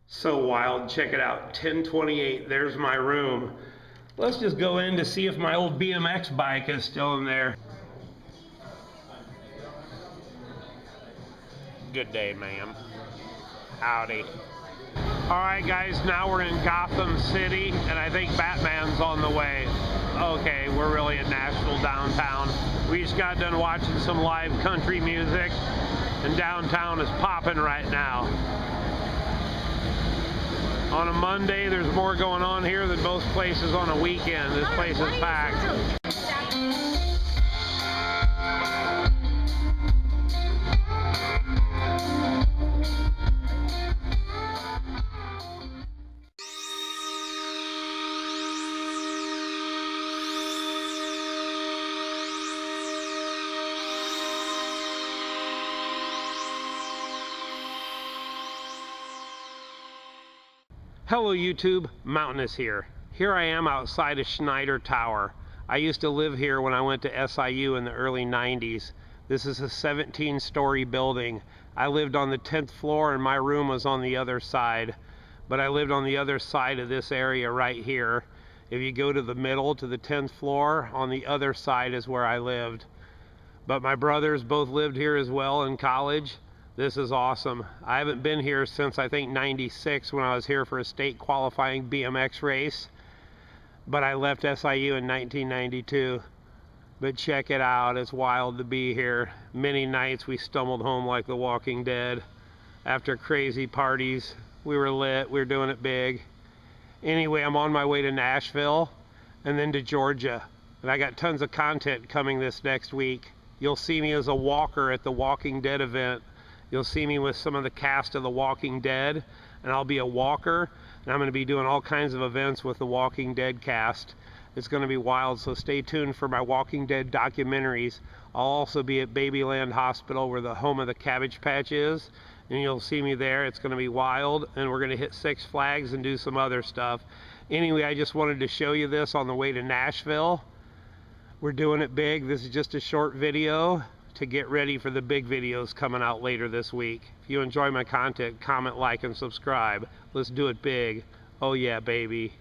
So wild. Check it out. 1028. There's my room. Let's just go in to see if my old BMX bike is still in there. Good day, ma'am. Howdy. Alright guys, now we're in Gotham City, and I think Batman's on the way. Okay, we're really in Nashville downtown. We just got done watching some live country music, and downtown is popping right now. On a Monday, there's more going on here than most places on a weekend. This place is packed. Hello YouTube, Mountainous here. Here I am outside of Schneider Tower. I used to live here when I went to SIU in the early 90s. This is a 17-story building. I lived on the 10th floor and my room was on the other side. But I lived on the other side of this area right here. If you go to the middle, to the 10th floor, on the other side is where I lived. But my brothers both lived here as well in college. This is awesome. I haven't been here since I think 96 when I was here for a state qualifying BMX race. But I left SIU in 1992. But check it out, it's wild to be here. Many nights we stumbled home like the Walking Dead. After crazy parties, we were lit, we were doing it big. Anyway, I'm on my way to Nashville and then to Georgia. And I got tons of content coming this next week. You'll see me as a walker at the Walking Dead event. You'll see me with some of the cast of The Walking Dead, and I'll be a walker, and I'm going to be doing all kinds of events with the Walking Dead cast. It's going to be wild, so stay tuned for my Walking Dead documentaries. I'll also be at Babyland Hospital, where the home of the Cabbage Patch is, and you'll see me there. It's going to be wild, and we're going to hit Six Flags and do some other stuff. Anyway, I just wanted to show you this on the way to Nashville. We're doing it big. This is just a short video to get ready for the big videos coming out later this week. If you enjoy my content, comment, like, and subscribe. Let's do it big. Oh yeah, baby.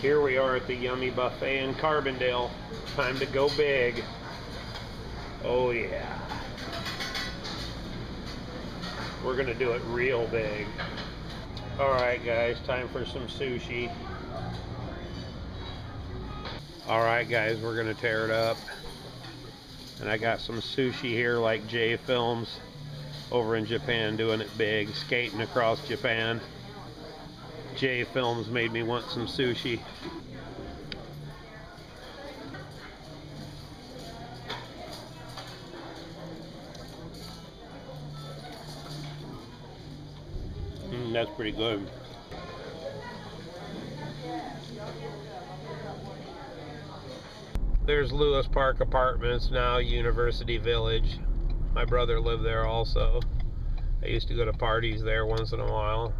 Here we are at the Yummy Buffet in Carbondale. Time to go big. Oh yeah. We're gonna do it real big. Alright guys, time for some sushi. Alright guys, we're gonna tear it up. And I got some sushi here like J Films over in Japan, doing it big, skating across Japan. J Films made me want some sushi. That's pretty good. There's Lewis Park Apartments, now University Village. My brother lived there also. I used to go to parties there once in a while.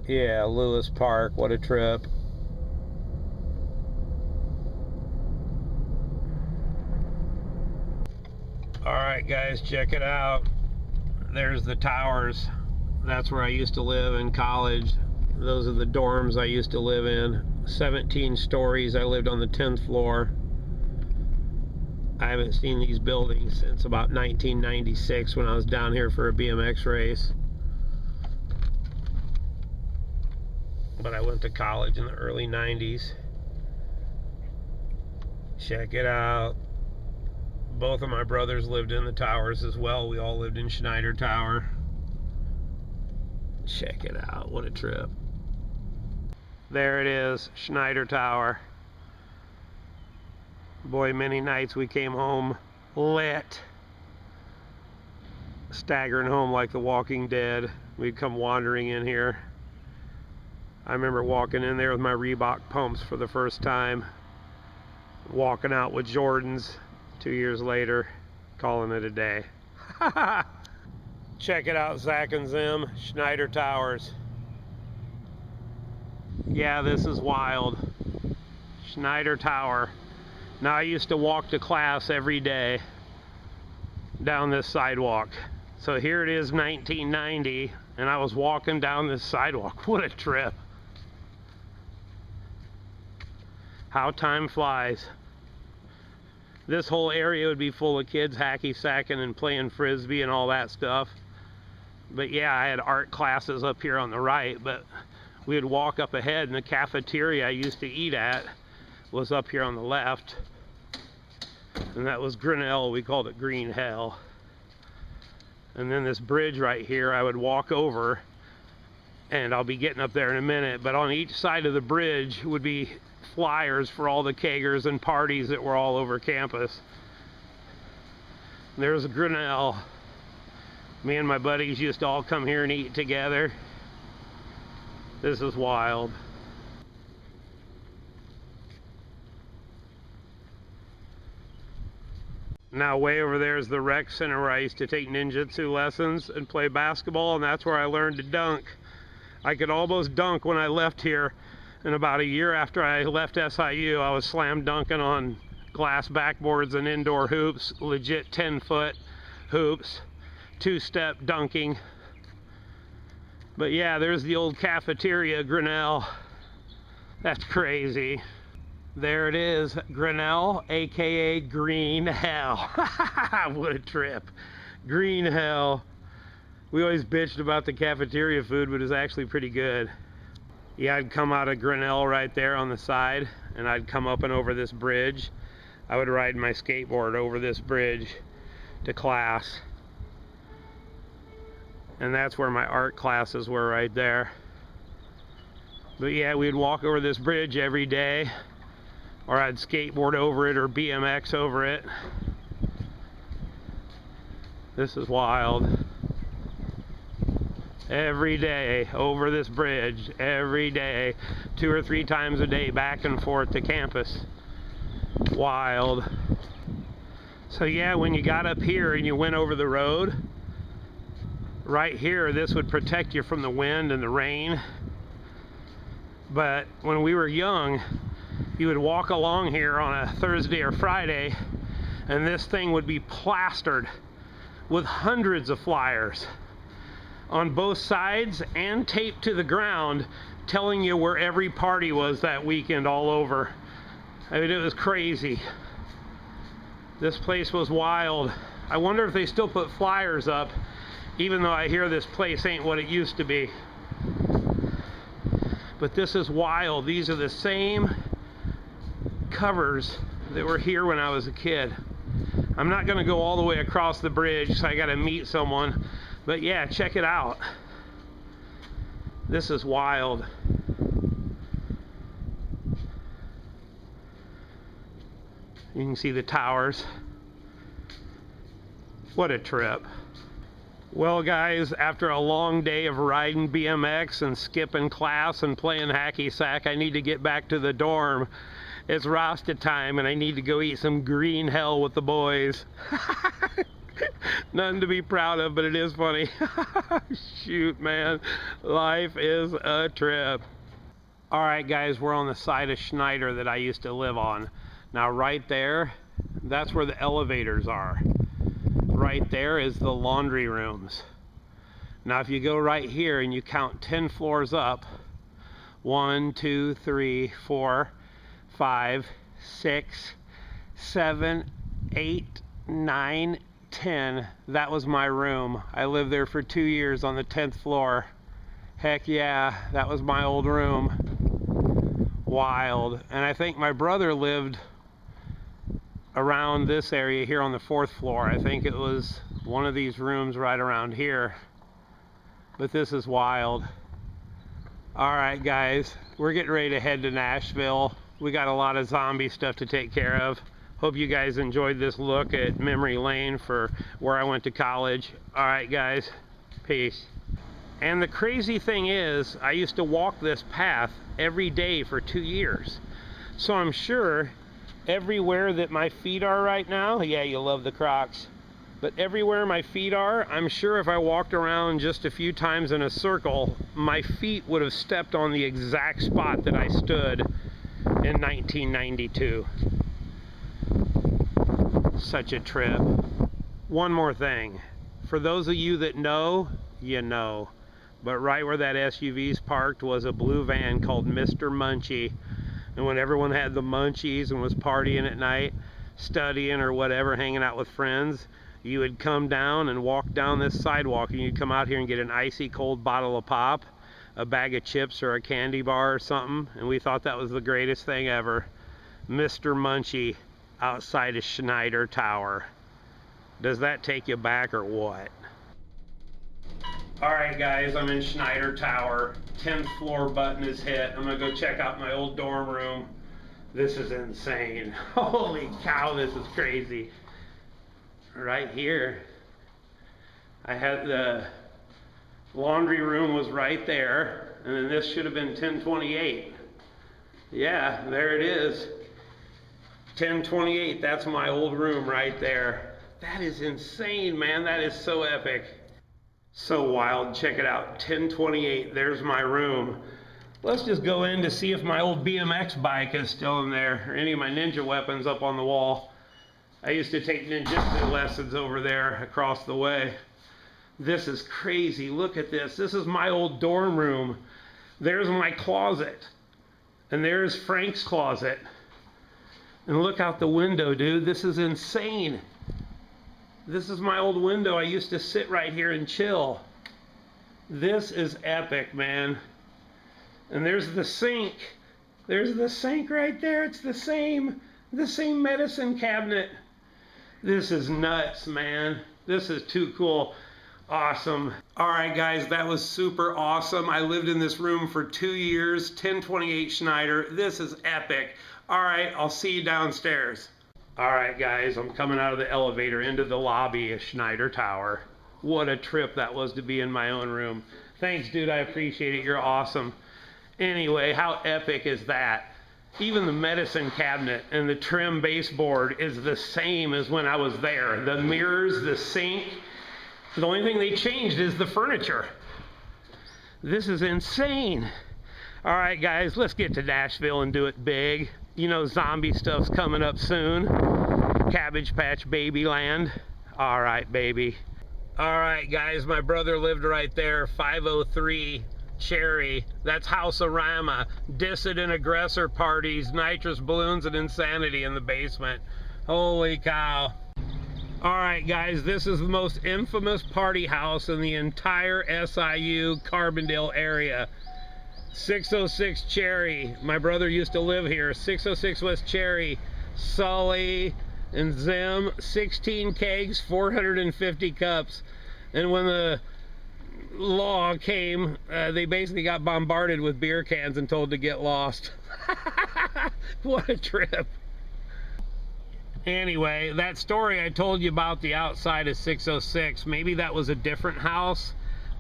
Yeah, Lewis Park, what a trip. Alright guys, check it out. There's the towers. That's where I used to live in college. Those are the dorms I used to live in. 17 stories. I lived on the 10th floor. I haven't seen these buildings since about 1996 when I was down here for a BMX race. But I went to college in the early 90s. Check it out. Both of my brothers lived in the towers as well. We all lived in Schneider Tower. Check it out. What a trip. There it is, Schneider Tower. Boy, many nights we came home lit. staggering home like the Walking Dead. We'd come wandering in here. I remember walking in there with my Reebok pumps for the first time, walking out with Jordans 2 years later, calling it a day. Check it out, Zach and Zim, Schneider Towers. Yeah, this is wild. Schneider Tower. Now, I used to walk to class every day down this sidewalk. So here it is, 1990, and I was walking down this sidewalk. What a trip. How time flies. This whole area would be full of kids hacky-sacking and playing frisbee and all that stuff. But yeah, I had art classes up here on the right, but we would walk up ahead, and the cafeteria I used to eat at was up here on the left. And that was Grinnell. We called it Green Hell. And then this bridge right here, I would walk over, and I'll be getting up there in a minute, but on each side of the bridge would be flyers for all the kegers and parties that were all over campus. There's Grinnell. Me and my buddies used to all come here and eat together. This is wild. Now way over there is the rec center where I used to take ninjutsu lessons and play basketball, and that's where I learned to dunk. I could almost dunk when I left here, and about a year after I left SIU, I was slam dunking on glass backboards and indoor hoops, legit 10-foot hoops, two-step dunking. But yeah, there's the old cafeteria, Grinnell. That's crazy. There it is, Grinnell, aka Green Hell. What a trip. Green Hell. We always bitched about the cafeteria food, but it's actually pretty good. Yeah, I'd come out of Grinnell right there on the side, and I'd come up and over this bridge. I would ride my skateboard over this bridge to class. And that's where my art classes were, right there. But yeah, we'd walk over this bridge every day, or I'd skateboard over it or BMX over it. This is wild. Every day over this bridge, every day, 2 or 3 times a day, back and forth to campus. Wild. So yeah, when you got up here and you went over the road, right here, this would protect you from the wind and the rain. But when we were young, you would walk along here on a Thursday or Friday, and this thing would be plastered with hundreds of flyers on both sides and taped to the ground, telling you where every party was that weekend all over. I mean, it was crazy. This place was wild. I wonder if they still put flyers up, even though I hear this place ain't what it used to be. But this is wild. These are the same covers that were here when I was a kid. I'm not gonna go all the way across the bridge, so I gotta meet someone. But yeah, check it out. This is wild. You can see the towers. What a trip. Well guys, after a long day of riding BMX and skipping class and playing hacky sack, I need to get back to the dorm. It's Rasta time and I need to go eat some green hell with the boys. Nothing to be proud of, but it is funny. Shoot, man. Life is a trip. Alright guys, we're on the side of Schneider that I used to live on. Now right there, that's where the elevators are. Right there is the laundry rooms. Now if you go right here and you count 10 floors up, 1, 2, 3, 4, 5, 6, 7, 8, 9, 10. That was my room. I lived there for 2 years on the 10th floor. Heck yeah, that was my old room. Wild. And I think my brother lived around this area here on the 4th floor. I think it was one of these rooms right around here. But this is wild. Alright guys, we're getting ready to head to Nashville. We got a lot of zombie stuff to take care of. Hope you guys enjoyed this look at memory lane for where I went to college. All right, guys, peace. And the crazy thing is, I used to walk this path every day for 2 years. So I'm sure everywhere that my feet are right now, yeah, you love the Crocs, but everywhere my feet are, I'm sure if I walked around just a few times in a circle, my feet would have stepped on the exact spot that I stood in 1992. Such a trip. One more thing. For those of you that know, you know. But right where that SUV's parked was a blue van called Mr. Munchie. And when everyone had the munchies and was partying at night, studying or whatever, hanging out with friends, you would come down and walk down this sidewalk, and you'd come out here and get an icy cold bottle of pop, a bag of chips or a candy bar or something, and we thought that was the greatest thing ever. Mr. Munchie outside of Schneider Tower. Does that take you back or what? Alright guys, I'm in Schneider Tower. 10th floor button is hit. I'm gonna go check out my old dorm room. This is insane. Holy cow, this is crazy. Right here, I had the laundry room was right there, and then this should have been 1028. Yeah, there it is. 1028, that's my old room right there. That is insane, man. That is so epic. So wild. Check it out. 1028, there's my room. Let's just go in to see if my old BMX bike is still in there, or any of my ninja weapons up on the wall. I used to take ninjutsu lessons over there across the way. This is crazy. Look at this. This is my old dorm room. There's my closet. And there's Frank's closet. And look out the window, dude. This is insane. This is my old window. I used to sit right here and chill. This is epic, man. And there's the sink. There's the sink right there. It's the same medicine cabinet. This is nuts, man. This is too cool. Awesome. All right, guys, that was super awesome. I lived in this room for 2 years, 1028 Schneider. This is epic. All right, I'll see you downstairs. All right, guys, I'm coming out of the elevator into the lobby of Schneider Tower. What a trip that was to be in my own room. Thanks, dude. I appreciate it. You're awesome. Anyway, how epic is that? Even the medicine cabinet and the trim baseboard is the same as when I was there. The mirrors, the sink. The only thing they changed is the furniture. This is insane. All right, guys, let's get to Nashville and do it big. You know, zombie stuff's coming up soon. Cabbage Patch Baby Land. All right, baby. All right, guys, my brother lived right there, 503 Cherry. That's House-A-Rama. Dissident aggressor parties, nitrous balloons, and insanity in the basement. Holy cow. All right, guys, this is the most infamous party house in the entire SIU Carbondale area. 606 Cherry. My brother used to live here. 606 West Cherry. Sully and Zim. 16 kegs, 450 cups. And when the law came, they basically got bombarded with beer cans and told to get lost. What a trip. Anyway, that story I told you about the outside of 606, maybe that was a different house,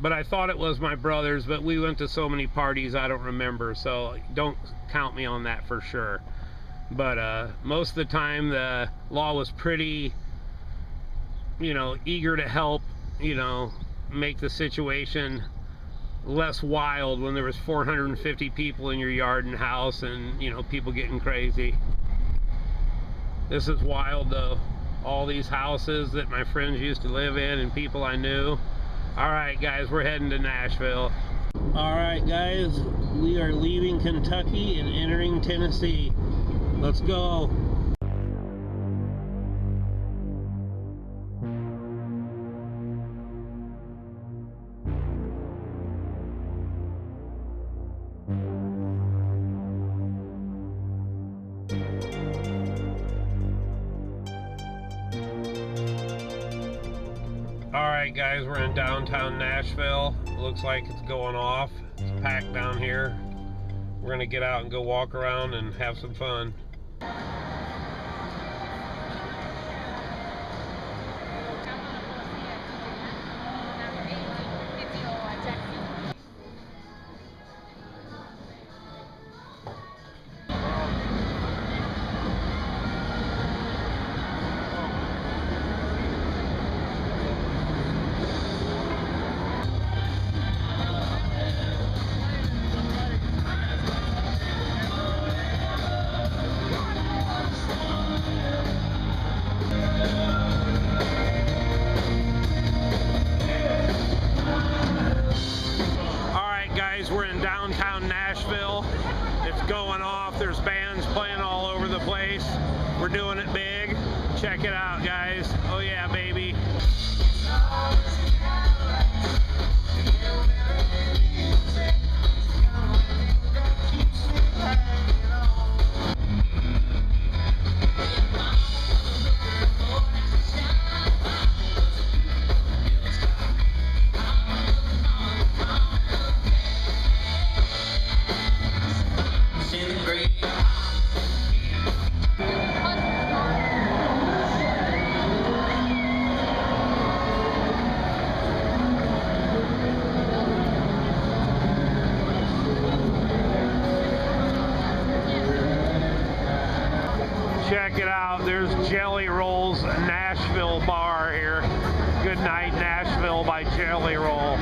but I thought it was my brother's, but we went to so many parties I don't remember, so don't count me on that for sure. But most of the time the law was pretty, you know, eager to help, you know, make the situation less wild when there was 450 people in your yard and house and, you know, people getting crazy. This is wild though. All these houses that my friends used to live in and people I knew. All right, guys, we're heading to Nashville. All right, guys, we are leaving Kentucky and entering Tennessee. Let's go. Alright guys, we're in downtown Nashville. Looks like it's going off. It's packed down here. We're gonna get out and go walk around and have some fun. We're doing it big. Check it out, guys. Oh yeah, baby. Check it out, there's Jelly Roll's Nashville bar here. Good night, Nashville by Jelly Roll.